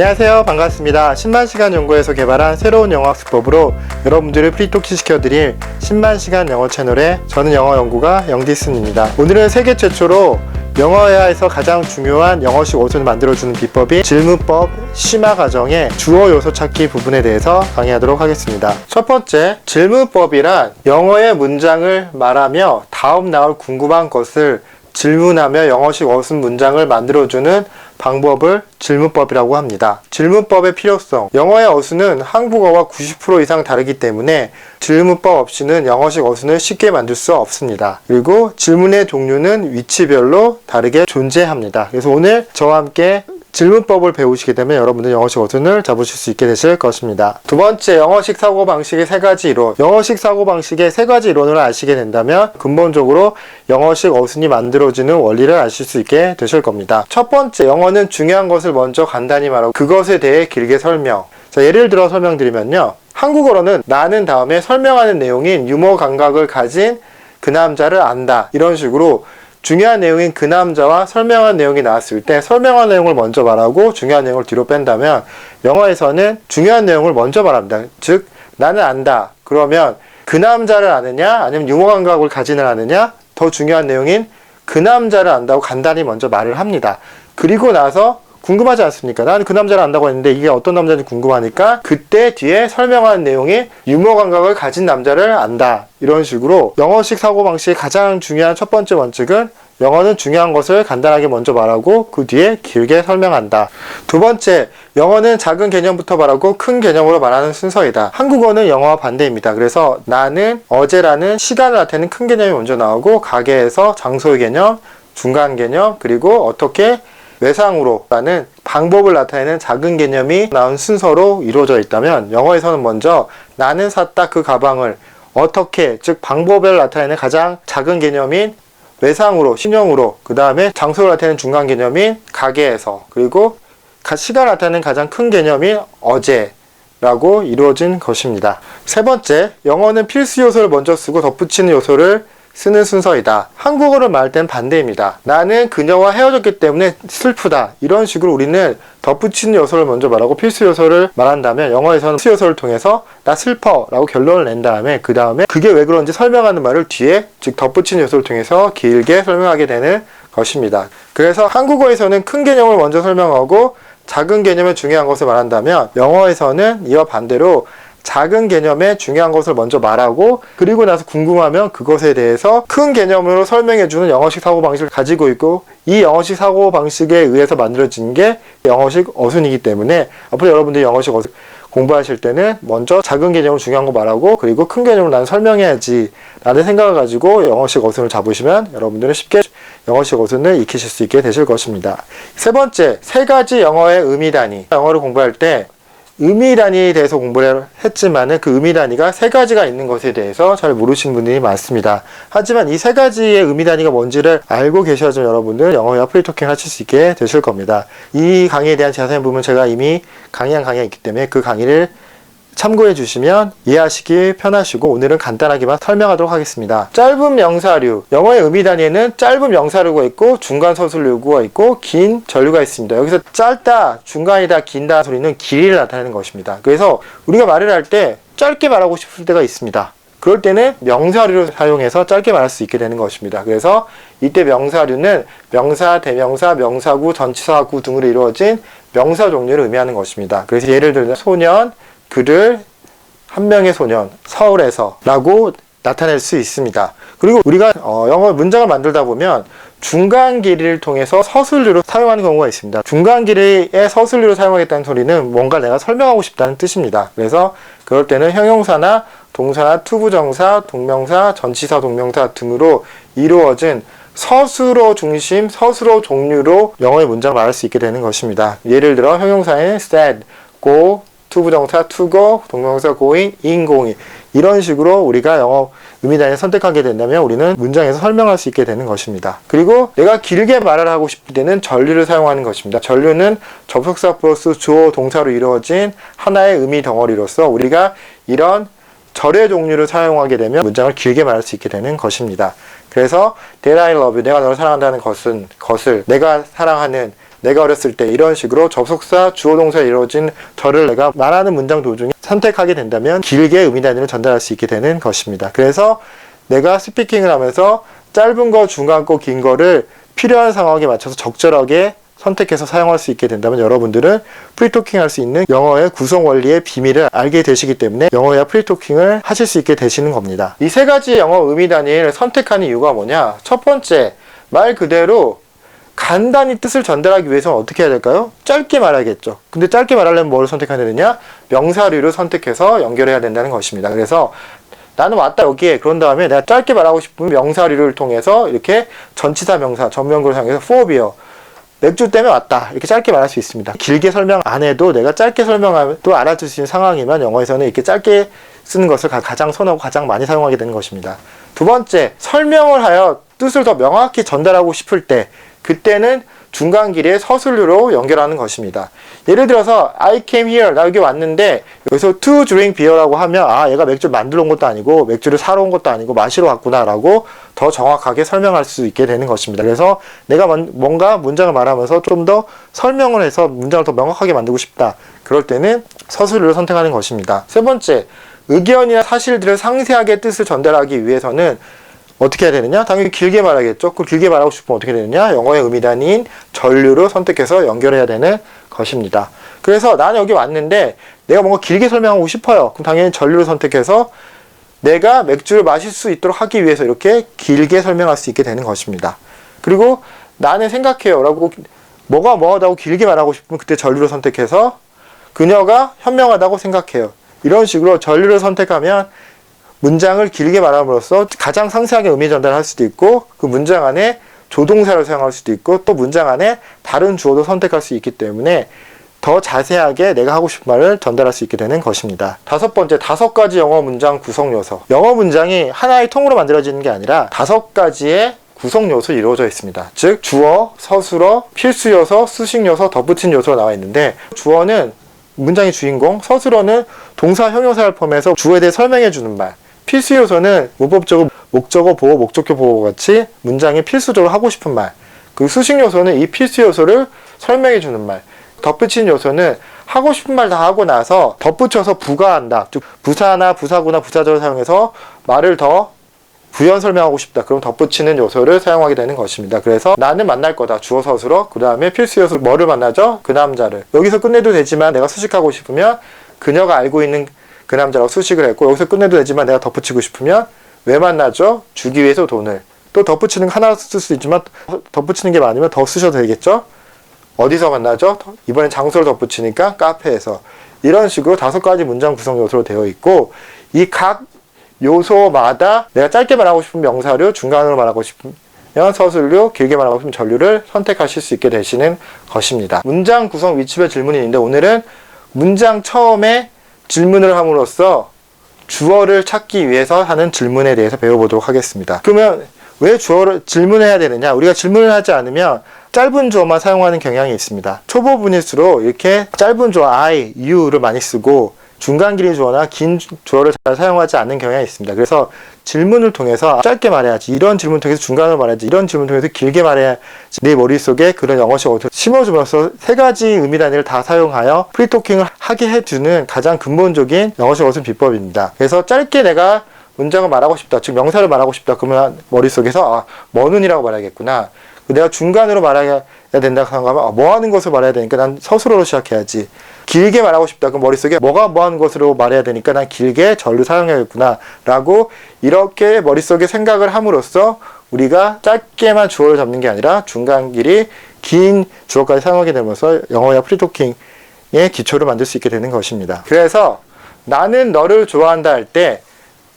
안녕하세요. 반갑습니다. 10만시간 연구에서 개발한 새로운 영어 학습법으로 여러분들을 프리토킹 시켜드릴 10만시간 영어 채널의 저는 영어 연구가 영디슨입니다. 오늘은 세계 최초로 영어회화에서 가장 중요한 영어식 어순을 만들어주는 비법인 질문법 심화 과정의 주어 요소 찾기 부분에 대해서 강의하도록 하겠습니다. 첫 번째, 질문법이란 영어의 문장을 말하며 다음 나올 궁금한 것을 질문하며 영어식 어순 문장을 만들어주는 방법을 질문법이라고 합니다. 질문법의 필요성. 영어의 어순은 한국어와 90% 이상 다르기 때문에 질문법 없이는 영어식 어순을 쉽게 만들 수 없습니다. 그리고 질문의 종류는 위치별로 다르게 존재합니다. 그래서 오늘 저와 함께 질문법을 배우시게 되면 여러분들 영어식 어순을 잡으실 수 있게 되실 것입니다. 두 번째, 영어식 사고방식의 세 가지 이론. 영어식 사고방식의 세 가지 이론을 아시게 된다면 근본적으로 영어식 어순이 만들어지는 원리를 아실 수 있게 되실 겁니다. 첫 번째, 영어는 중요한 것을 먼저 간단히 말하고 그것에 대해 길게 설명. 자, 예를 들어 설명드리면요. 한국어로는 나는 다음에 설명하는 내용인 유머 감각을 가진 그 남자를 안다. 이런 식으로 중요한 내용인 그 남자와 설명한 내용이 나왔을 때 설명한 내용을 먼저 말하고 중요한 내용을 뒤로 뺀다면 영어에서는 중요한 내용을 먼저 말합니다. 즉 나는 안다. 그러면 그 남자를 아느냐 아니면 유머 감각을 가지는 아느냐 더 중요한 내용인 그 남자를 안다고 간단히 먼저 말을 합니다. 그리고 나서 궁금하지 않습니까? 나는 그 남자를 안다고 했는데 이게 어떤 남자인지 궁금하니까 그때 뒤에 설명한 내용이 유머 감각을 가진 남자를 안다. 이런 식으로 영어식 사고방식의 가장 중요한 첫 번째 원칙은 영어는 중요한 것을 간단하게 먼저 말하고 그 뒤에 길게 설명한다. 두 번째, 영어는 작은 개념부터 말하고 큰 개념으로 말하는 순서이다. 한국어는 영어와 반대입니다. 그래서 나는 어제라는 시간을 나타내는 큰 개념이 먼저 나오고 가게에서 장소의 개념, 중간 개념, 그리고 어떻게 외상으로 라는 방법을 나타내는 작은 개념이 나온 순서로 이루어져 있다면 영어에서는 먼저 나는 샀다 그 가방을 어떻게, 즉 방법을 나타내는 가장 작은 개념인 외상으로, 신형으로, 그 다음에 장소를 나타내는 중간 개념인 가게에서, 그리고 시간을 나타내는 가장 큰 개념인 어제라고 이루어진 것입니다. 세 번째, 영어는 필수 요소를 먼저 쓰고 덧붙이는 요소를 쓰는 순서이다. 한국어를 말할 땐 반대입니다. 나는 그녀와 헤어졌기 때문에 슬프다. 이런 식으로 우리는 덧붙이는 요소를 먼저 말하고 필수 요소를 말한다면 영어에서는 필수 요소를 통해서 나 슬퍼 라고 결론을 낸 다음에 그 다음에 그게 왜 그런지 설명하는 말을 뒤에 즉 덧붙이는 요소를 통해서 길게 설명하게 되는 것입니다. 그래서 한국어에서는 큰 개념을 먼저 설명하고 작은 개념에 중요한 것을 말한다면 영어에서는 이와 반대로 작은 개념에 중요한 것을 먼저 말하고 그리고 나서 궁금하면 그것에 대해서 큰 개념으로 설명해주는 영어식 사고방식을 가지고 있고 이 영어식 사고방식에 의해서 만들어진 게 영어식 어순이기 때문에 앞으로 여러분들이 영어식 어순 공부하실 때는 먼저 작은 개념으로 중요한 거 말하고 그리고 큰 개념으로 나는 설명해야지 라는 생각을 가지고 영어식 어순을 잡으시면 여러분들은 쉽게 영어식 어순을 익히실 수 있게 되실 것입니다. 세 번째, 세 가지 영어의 의미 단위. 영어를 공부할 때 의미 단위에 대해서 공부를 했지만은 그 의미 단위가 세 가지가 있는 것에 대해서 잘 모르시는 분들이 많습니다. 하지만 이 세 가지의 의미 단위가 뭔지를 알고 계셔야지만 여러분들 영어와 프리토킹 하실 수 있게 되실 겁니다. 이 강의에 대한 자세한 부분은 제가 이미 강의한 강의가 있기 때문에 그 강의를 참고해 주시면 이해하시기 편하시고 오늘은 간단하게만 설명하도록 하겠습니다. 짧은 명사류. 영어의 의미 단위에는 짧은 명사류가 있고 중간 서술류가 있고 긴 전류가 있습니다. 여기서 짧다, 중간이다, 긴다 소리는 길이를 나타내는 것입니다. 그래서 우리가 말을 할 때 짧게 말하고 싶을 때가 있습니다. 그럴 때는 명사류를 사용해서 짧게 말할 수 있게 되는 것입니다. 그래서 이때 명사류는 명사, 대명사, 명사구, 전치사구 등으로 이루어진 명사 종류를 의미하는 것입니다. 그래서 예를 들면 소년, 그를 한 명의 소년, 서울에서 라고 나타낼 수 있습니다. 그리고 우리가 영어 문장을 만들다 보면 중간 길이를 통해서 서술류로 사용하는 경우가 있습니다. 중간 길이의 서술류로 사용하겠다는 소리는 뭔가 내가 설명하고 싶다는 뜻입니다. 그래서 그럴 때는 형용사나 동사나 투부정사, 동명사, 전치사, 동명사 등으로 이루어진 서술어 중심, 서술어 종류로 영어의 문장을 말할 수 있게 되는 것입니다. 예를 들어 형용사인 said, go, 투부정사 to go, 동명사 going, in going 이런 식으로 우리가 영어 의미 단위를 선택하게 된다면 우리는 문장에서 설명할 수 있게 되는 것입니다. 그리고 내가 길게 말을 하고 싶을 때는 전류를 사용하는 것입니다. 전류는 접속사 플러스 주어 동사로 이루어진 하나의 의미 덩어리로서 우리가 이런 절의 종류를 사용하게 되면 문장을 길게 말할 수 있게 되는 것입니다. 그래서 that I love you, 내가 너를 사랑한다는 것을 내가 사랑하는 내가 어렸을 때 이런 식으로 접속사 주어 동사에 이루어진 절을 내가 말하는 문장 도중에 선택하게 된다면 길게 의미 단위를 전달할 수 있게 되는 것입니다. 그래서 내가 스피킹을 하면서 짧은 거, 중간 거, 긴 거를 필요한 상황에 맞춰서 적절하게 선택해서 사용할 수 있게 된다면 여러분들은 프리토킹 할 수 있는 영어의 구성 원리의 비밀을 알게 되시기 때문에 영어야 프리토킹을 하실 수 있게 되시는 겁니다. 이 세 가지 영어 의미 단위를 선택하는 이유가 뭐냐? 첫 번째, 말 그대로 간단히 뜻을 전달하기 위해서는 어떻게 해야 될까요? 짧게 말하겠죠. 근데 짧게 말하려면 뭘 선택해야 되느냐? 명사류를 선택해서 연결해야 된다는 것입니다. 그래서 나는 왔다 여기에, 그런 다음에 내가 짧게 말하고 싶으면 명사류를 통해서 이렇게 전치사 명사, 전면구를 사용해서 for beer, 맥주 때문에 왔다, 이렇게 짧게 말할 수 있습니다. 길게 설명 안 해도 내가 짧게 설명하면 또 알아들 수 있는 상황이면 영어에서는 이렇게 짧게 쓰는 것을 가장 선호하고 가장 많이 사용하게 되는 것입니다. 두 번째, 설명을 하여 뜻을 더 명확히 전달하고 싶을 때, 그때는 중간 길에 서술류로 연결하는 것입니다. 예를 들어서 I came here, 나 여기 왔는데 여기서 to drink beer라고 하면 아, 얘가 맥주를 만들어 온 것도 아니고 맥주를 사러 온 것도 아니고 마시러 왔구나 라고 더 정확하게 설명할 수 있게 되는 것입니다. 그래서 내가 뭔가 문장을 말하면서 좀 더 설명을 해서 문장을 더 명확하게 만들고 싶다, 그럴 때는 서술류를 선택하는 것입니다. 세 번째, 의견이나 사실들을 상세하게 뜻을 전달하기 위해서는 어떻게 해야 되느냐? 당연히 길게 말하겠죠. 그걸 길게 말하고 싶으면 어떻게 되느냐? 영어의 의미 단위인 전류로 선택해서 연결해야 되는 것입니다. 그래서 나는 여기 왔는데 내가 뭔가 길게 설명하고 싶어요. 그럼 당연히 전류를 선택해서 내가 맥주를 마실 수 있도록 하기 위해서 이렇게 길게 설명할 수 있게 되는 것입니다. 그리고 나는 생각해요 라고 뭐가 뭐하다고 길게 말하고 싶으면 그때 전류를 선택해서 그녀가 현명하다고 생각해요, 이런 식으로 전류를 선택하면 문장을 길게 말함으로써 가장 상세하게 의미 전달할 수도 있고, 그 문장 안에 조동사를 사용할 수도 있고, 또 문장 안에 다른 주어도 선택할 수 있기 때문에 더 자세하게 내가 하고 싶은 말을 전달할 수 있게 되는 것입니다. 다섯 번째, 5가지 영어 문장 구성 요소. 영어 문장이 하나의 통으로 만들어지는 게 아니라 5가지의 구성 요소로 이루어져 있습니다. 즉 주어, 서술어, 필수 요소, 수식 요소, 덧붙인 요소가 나와 있는데, 주어는 문장의 주인공, 서술어는 동사, 형용사를 포함해서 주어에 대해 설명해 주는 말, 필수 요소는 문법적으로 목적어 보호, 목적격 보호 같이 문장에 필수적으로 하고 싶은 말, 그 수식 요소는 이 필수 요소를 설명해 주는 말, 덧붙인 요소는 하고 싶은 말 다 하고 나서 덧붙여서 부가한다, 즉 부사나 부사구나 부사절을 사용해서 말을 더 부연 설명하고 싶다, 그럼 덧붙이는 요소를 사용하게 되는 것입니다. 그래서 나는 만날 거다, 주어 서술어, 그 다음에 필수 요소 뭐를 만나죠? 그 남자를. 여기서 끝내도 되지만 내가 수식하고 싶으면 그녀가 알고 있는 그 남자라고 수식을 했고, 여기서 끝내도 되지만 내가 덧붙이고 싶으면 왜 만나죠? 주기 위해서 돈을. 또 덧붙이는 거 하나 쓸 수 있지만 덧붙이는 게 많으면 더 쓰셔도 되겠죠? 어디서 만나죠? 이번엔 장소를 덧붙이니까 카페에서. 이런 식으로 5가지 문장 구성 요소로 되어 있고, 이 각 요소마다 내가 짧게 말하고 싶은 명사류, 중간으로 말하고 싶으면 서술류, 길게 말하고 싶으면 전류를 선택하실 수 있게 되시는 것입니다. 문장 구성 위치별 질문이 있는데, 오늘은 문장 처음에 질문을 함으로써 주어를 찾기 위해서 하는 질문에 대해서 배워보도록 하겠습니다. 그러면 왜 주어를 질문해야 되느냐? 우리가 질문을 하지 않으면 짧은 주어만 사용하는 경향이 있습니다. 초보분일수록 이렇게 짧은 주어 I, you를 많이 쓰고 중간 길이 주어나 긴 주어를 잘 사용하지 않는 경향이 있습니다. 그래서 질문을 통해서 짧게 말해야지, 이런 질문 통해서 중간으로 말해야지, 이런 질문 통해서 길게 말해야지, 내 머릿속에 그런 영어식을 심어주면서 3가지 의미 단위를 다 사용하여 프리토킹을 하게 해주는 가장 근본적인 영어식 어순 비법입니다. 그래서 짧게 내가 문장을 말하고 싶다, 즉 명사를 말하고 싶다, 그러면 머릿속에서 뭐는이라고 말하겠구나. 내가 중간으로 말해야 된다고 생각하면 뭐 하는 것을 말해야 되니까 난 서술어로 시작해야지. 길게 말하고 싶다, 그럼 머릿속에 뭐가 뭐 하는 것으로 말해야 되니까 난 길게 전류 사용해야겠구나 라고 이렇게 머릿속에 생각을 함으로써 우리가 짧게만 주어를 잡는 게 아니라 중간 길이 긴 주어까지 사용하게 되면서 영어야 프리토킹의 기초를 만들 수 있게 되는 것입니다. 그래서 나는 너를 좋아한다 할 때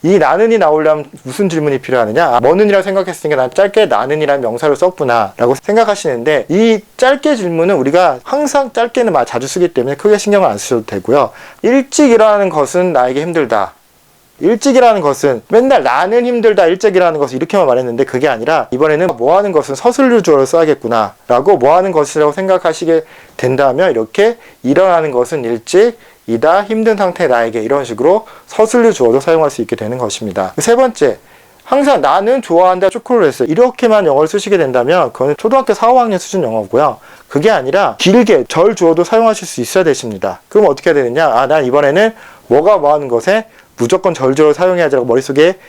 이 나는이 나오려면 무슨 질문이 필요하느냐? 뭐는이라고 생각했으니까 난 짧게 나는이라는 명사를 썼구나 라고 생각하시는데, 이 짧게 질문은 우리가 항상 짧게는 자주 쓰기 때문에 크게 신경을 안 쓰셔도 되고요. 일찍 일어나는 것은 나에게 힘들다, 일찍이라는 것은 맨날 나는 힘들다, 일찍이라는 것을 이렇게만 말했는데 그게 아니라 이번에는 뭐 하는 것은 서술류 주어를 써야겠구나 라고 뭐 하는 것이라고 생각하시게 된다면 이렇게 일어나는 것은 일찍 이다, 힘든 상태 나에게, 이런 식으로 서술류 주어도 사용할 수 있게 되는 것입니다. 세 번째, 항상 나는 좋아한다 초콜릿을 이렇게만 영어를 쓰시게 된다면 그거는 초등학교 4, 5학년 수준 영어고요. 그게 아니라 길게 절 주어도 사용하실 수 있어야 되십니다. 그럼 어떻게 해야 되느냐? 아, 난 이번에는 뭐가 뭐 하는 것에 무조건 절 주어를 사용해야지라고 머릿속에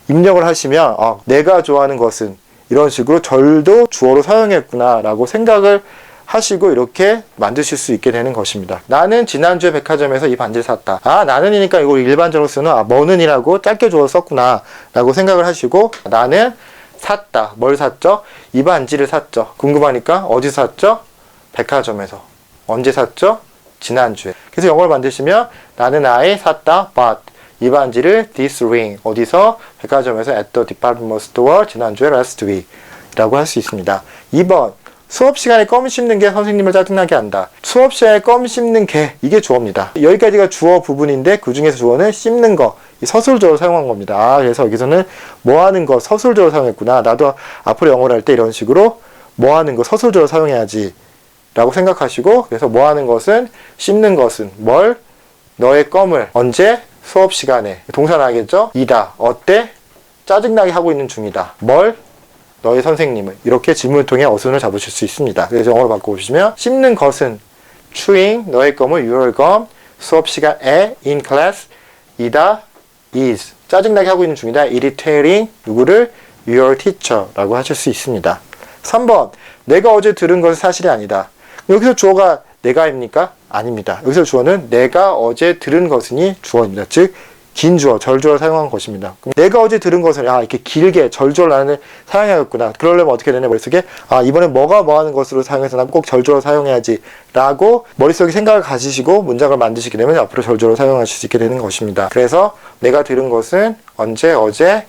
입력을 하시면 내가 좋아하는 것은 이런 식으로 절도 주어로 사용했구나 라고 생각을 하시고 이렇게 만드실 수 있게 되는 것입니다. 나는 지난주에 백화점에서 이 반지를 샀다. 아, 나는이니까 이걸 일반적으로 쓰는 뭐는이라고 짧게 주어 썼구나 라고 생각을 하시고 나는 샀다. 뭘 샀죠? 이 반지를 샀죠. 궁금하니까 어디서 샀죠? 백화점에서. 언제 샀죠? 지난주에. 그래서 영어를 만드시면 나는 I 샀다. bought. 이 반지를 this ring. 어디서? 백화점에서 at the department store. 지난주에 last week. 라고 할 수 있습니다. 2번. 수업 시간에 껌 씹는 게 선생님을 짜증나게 한다. 수업 시간에 껌 씹는 게 이게 주어입니다. 여기까지가 주어 부분인데 그 중에서 주어는 씹는 거, 이 서술조를 사용한 겁니다. 아, 그래서 여기서는 뭐 하는 거 서술조를 사용했구나. 나도 앞으로 영어를 할 때 이런 식으로 뭐 하는 거 서술조를 사용해야지 라고 생각하시고, 그래서 뭐 하는 것은 씹는 것은 뭘? 너의 껌을 언제? 수업 시간에. 동사 나겠죠? 이다. 어때? 짜증나게 하고 있는 중이다. 뭘? 너의 선생님을. 이렇게 질문을 통해 어순을 잡으실 수 있습니다. 그래서 영어로 바꿔보시면 씹는 것은 chewing, 너의 껌을 your gum, 수업 시간에 in class, 이다, is, 짜증나게 하고 있는 중이다, irritating, 누구를? your teacher 라고 하실 수 있습니다. 3번, 내가 어제 들은 것은 사실이 아니다. 여기서 주어가 내가입니까? 아닙니다. 여기서 주어는 내가 어제 들은 것은이 주어입니다. 즉 긴 주어, 절주어를 사용한 것입니다. 그럼 내가 어제 들은 것을 이렇게 길게 절주어를 나는 사용해야겠구나. 그러려면 어떻게 되냐 머릿속에 이번에 뭐가 뭐 하는 것으로 사용해서 난 꼭 절주어를 사용해야지 라고 머릿속에 생각을 가지시고 문장을 만드시게 되면 앞으로 절주어를 사용하실 수 있게 되는 것입니다. 그래서 내가 들은 것은 언제, 어제,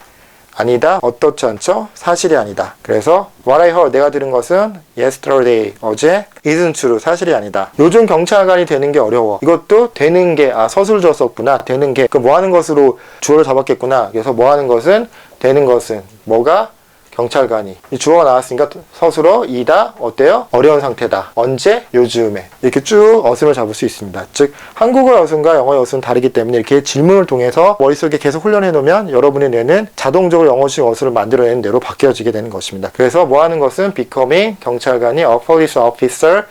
아니다, 어떻지 않죠? 사실이 아니다. 그래서 what I heard, 내가 들은 것은 yesterday, 어제, isn't true, 사실이 아니다. 요즘 경찰관이 되는 게 어려워. 이것도 되는 게, 서술주어 썼구나. 되는 게, 뭐 하는 것으로 주어를 잡았겠구나. 그래서 뭐 하는 것은, 되는 것은, 뭐가? 경찰관이. 이 주어가 나왔으니까 서술어 이다, 어때요? 어려운 상태다. 언제? 요즘에. 이렇게 쭉 어순을 잡을 수 있습니다. 즉 한국어 어순과 영어 어순은 다르기 때문에 이렇게 질문을 통해서 머릿속에 계속 훈련해 놓으면 여러분의 뇌는 자동적으로 영어식 어순을 만들어내는 뇌로 바뀌어지게 되는 것입니다. 그래서 뭐 하는 것은 becoming, 경찰관이 a police officer,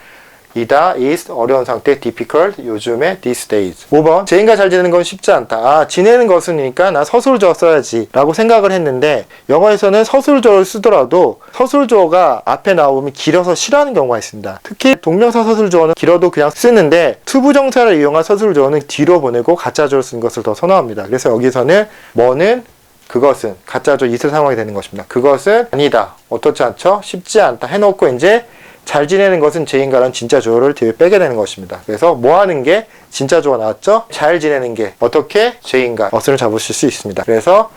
이다, is, 어려운 상태, difficult, 요즘에, these days. 5번, 제인과 잘 지내는 건 쉽지 않다. 지내는 것이니까 나 서술조어 써야지 라고 생각을 했는데 영어에서는 서술조어를 쓰더라도 서술조어가 앞에 나오면 길어서 싫어하는 경우가 있습니다. 특히 동명사 서술조어는 길어도 그냥 쓰는데 투부정사를 이용한 서술조어는 뒤로 보내고 가짜조를 쓰는 것을 더 선호합니다. 그래서 여기서는 뭐는 그것은 가짜조 it을 사용하게 되는 것입니다. 그것은 아니다, 어떻지 않죠? 쉽지 않다 해놓고 이제 잘 지내는 것은 제인가라는 진짜 주어를 뒤에 빼게 되는 것입니다. 그래서 뭐 하는 게 진짜 주어 나왔죠? 잘 지내는 게 어떻게? 제인가 어순을 잡으실 수 있습니다. 그래서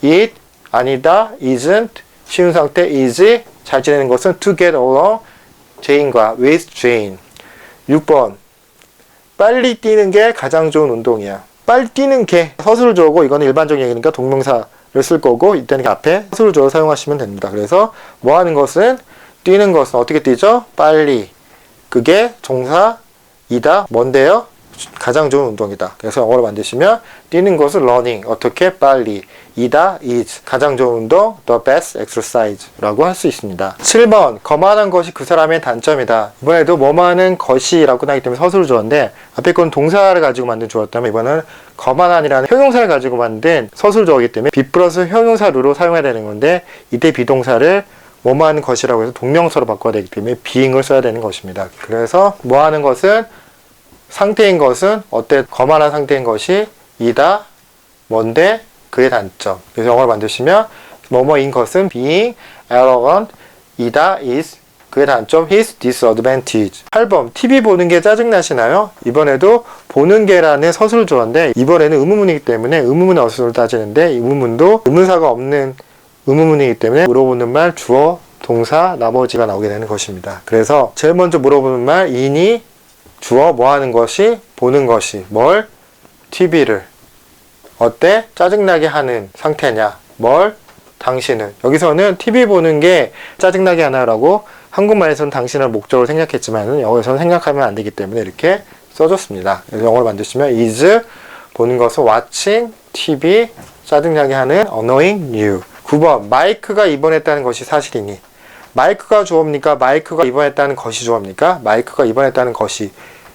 it, 아니다, isn't, 쉬운 상태, is, 잘 지내는 것은 to get along, 제인과, with Jane. 6번, 빨리 뛰는 게 가장 좋은 운동이야. 빨리 뛰는 게 서술조어고 이거는 일반적인 얘기니까 동명사를 쓸 거고 이때는 앞에 서술조어를 사용하시면 됩니다. 그래서 뭐 하는 것은 뛰는 것은 어떻게 뛰죠? 빨리. 그게 종사이다. 뭔데요? 가장 좋은 운동이다. 그래서 영어로 만드시면 뛰는 것은 running. 어떻게? 빨리. 이다, is. 가장 좋은 운동, the best exercise 라고 할 수 있습니다. 7번, 거만한 것이 그 사람의 단점이다. 이번에도 뭐만한 것이라고 나기 때문에 서술을 주었는데 앞에 건 동사를 가지고 만든 주었다면 이번에는 거만한이라는 형용사를 가지고 만든 서술조어이기 때문에 be 플러스 형용사류로 사용해야 되는 건데 이때 비동사를 뭐뭐하는 것이라고 해서 동명사로 바꿔야 되기 때문에 being을 써야 되는 것입니다. 그래서 뭐하는 것은 상태인 것은 어때? 거만한 상태인 것이 이다. 뭔데? 그의 단점. 그래서 영어를 만드시면 뭐뭐인 것은 being arrogant, 이다, is, 그의 단점, his disadvantage. 8번, TV 보는 게 짜증나시나요? 이번에도 보는 게라는 서술조어인데 이번에는 의문문이기 때문에 의문문의 어순을 따지는데 이 의문문도 의문사가 없는 의문문이기 때문에 물어보는 말, 주어, 동사, 나머지가 나오게 되는 것입니다. 그래서 제일 먼저 물어보는 말, 이니, 주어, 뭐 하는 것이, 보는 것이, 뭘? TV를. 어때? 짜증나게 하는 상태냐? 뭘? 당신은. 여기서는 TV 보는 게 짜증나게 하나라고 한국말에서는 당신을 목적으로 생략했지만 영어에서는 생각하면 안 되기 때문에 이렇게 써줬습니다. 그래서 영어로 만드시면 is, 보는 것은 watching TV, 짜증나게 하는 annoying you. 9번 마이크가 입원했다는 것이 사실이니. 마이크가 주어입니까? 마이크가 입원했다는 것이 주어입니까? 마이크가 입원했다는 것이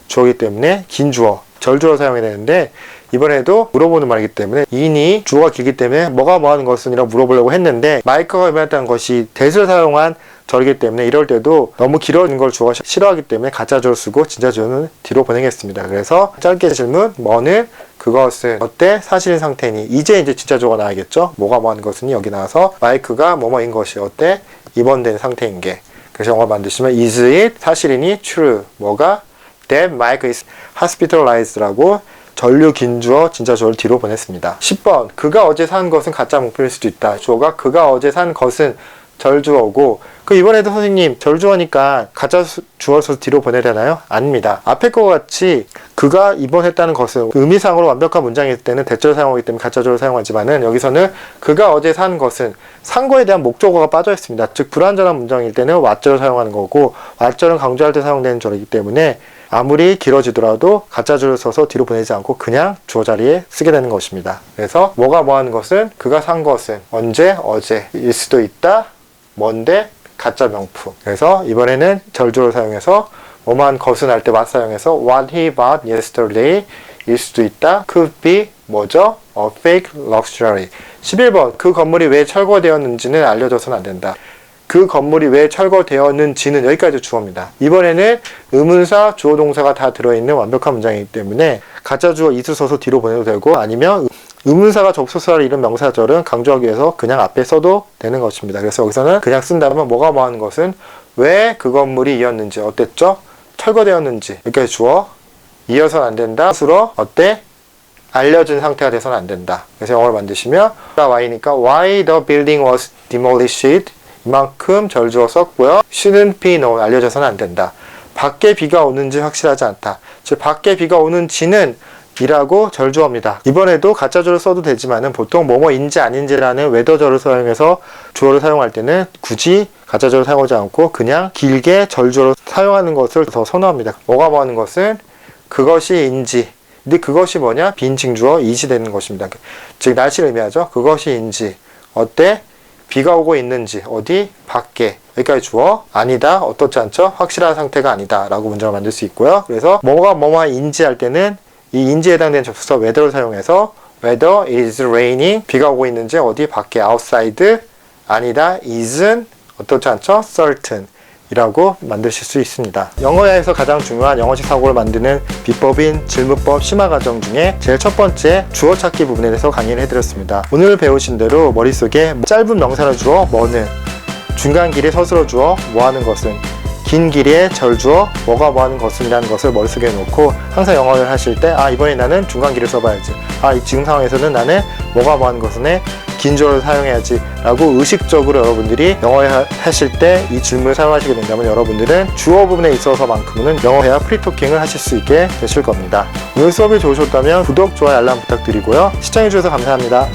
주어이기 때문에 긴 주어, 절주어로 사용해야 되는데 이번에도 물어보는 말이기 때문에 인이 주어가 길기 때문에 뭐가 뭐하는 것은 이라고 물어보려고 했는데 마이크가 입원했다는 것이 대수를 사용한 절이기 때문에 이럴 때도 너무 길어진 걸 주어가 싫어하기 때문에 가짜 주어를 쓰고 진짜 주어는 뒤로 보내겠습니다. 그래서 짧게 질문 뭐는 그것은 어때 사실인 상태니 이제 진짜 주어가 나와야겠죠. 뭐가 뭐하는 것은 여기 나와서 마이크가 뭐뭐인 것이 어때 입원된 상태인 게. 그래서 영어 만드시면 is it 사실이니 true 뭐가 that Mike is hospitalized라고 전류 긴 주어 진짜 주어를 뒤로 보냈습니다. 10번 그가 어제 산 것은 가짜 목표일 수도 있다. 주어가 그가 어제 산 것은 절주어고 그 이번에도 선생님 절주어니까 가짜 주어를 써서 뒤로 보내야 되나요? 아닙니다. 앞에 거와 같이 그가 입원했다는 것은 의미상으로 완벽한 문장일 때는 대절을 사용하기 때문에 가짜 주어를 사용하지만은 여기서는 그가 어제 산 것은 산 거에 대한 목적어가 빠져 있습니다. 즉 불완전한 문장일 때는 what절을 사용하는 거고 what절은 강조할 때 사용되는 절이기 때문에 아무리 길어지더라도 가짜 주어를 써서 뒤로 보내지 않고 그냥 주어 자리에 쓰게 되는 것입니다. 그래서 뭐가 뭐 하는 것은 그가 산 것은 언제 어제 일 수도 있다 뭔데 가짜 명품. 그래서 이번에는 절주어를 사용해서 뭐만 것은 할 때 what 사용해서 what he bought yesterday 일 수도 있다 could be 뭐죠? a fake luxury. 11번 그 건물이 왜 철거되었는지는 알려줘서는 안 된다. 그 건물이 왜 철거되었는지는 여기까지 주어입니다. 이번에는 의문사, 주어, 동사가 다 들어있는 완벽한 문장이기 때문에 가짜 주어 이수 써서 뒤로 보내도 되고 아니면 의문사가 접속사를 이룬 명사절은 강조하기 위해서 그냥 앞에 써도 되는 것입니다. 그래서 여기서는 그냥 쓴다면 뭐가 뭐 하는 것은 왜 그 건물이 이었는지 어땠죠? 철거되었는지 여기까지 주어 이어서는 안 된다. 스스로 어때? 알려진 상태가 돼서는 안 된다. 그래서 영어를 만드시면 why니까 why the building was demolished 이만큼 절주어 썼고요. shouldn't be known 알려져서는 안 된다. 밖에 비가 오는지 확실하지 않다. 즉 밖에 비가 오는지는 이라고 절주어입니다. 이번에도 가짜주어를 써도 되지만은 보통 뭐뭐인지 아닌지라는 웨더절을 사용해서 주어를 사용할 때는 굳이 가짜주어를 사용하지 않고 그냥 길게 절주어를 사용하는 것을 더 선호합니다. 뭐가 뭐 하는 것은 그것이인지 근데 그것이 뭐냐? 비인칭주어 이시 되는 것입니다. 즉 날씨를 의미하죠. 그것이인지 어때? 비가 오고 있는지 어디? 밖에. 여기까지 주어 아니다 어떻지 않죠? 확실한 상태가 아니다 라고 문장을 만들 수 있고요. 그래서 뭐가 뭐뭐인지 할 때는 이 인지에 해당되는 접속사 whether를 사용해서 whether it is raining 비가 오고 있는지 어디 밖에 outside 아니다 isn't 어떻지 않죠? certain 이라고 만드실 수 있습니다. 영어에서 가장 중요한 영어식 사고를 만드는 비법인 질문법 심화 과정 중에 제일 첫 번째 주어 찾기 부분에 대해서 강의를 해드렸습니다. 오늘 배우신 대로 머릿속에 짧은 명사를 주어 뭐는 중간 길에 서술어 주어 뭐하는 것은 긴 길이에 절주어 뭐가 뭐하는 것은이라는 것을 머릿속에 놓고 항상 영어를 하실 때 이번에 나는 중간 길을 써봐야지 지금 상황에서는 나는 뭐가 뭐하는 것은에 긴 주어를 사용해야지 라고 의식적으로 여러분들이 영어 하실 때 이 질문을 사용하시게 된다면 여러분들은 주어 부분에 있어서만큼은 영어회화 프리토킹을 하실 수 있게 되실 겁니다. 오늘 수업이 좋으셨다면 구독, 좋아요, 알람 부탁드리고요. 시청해주셔서 감사합니다.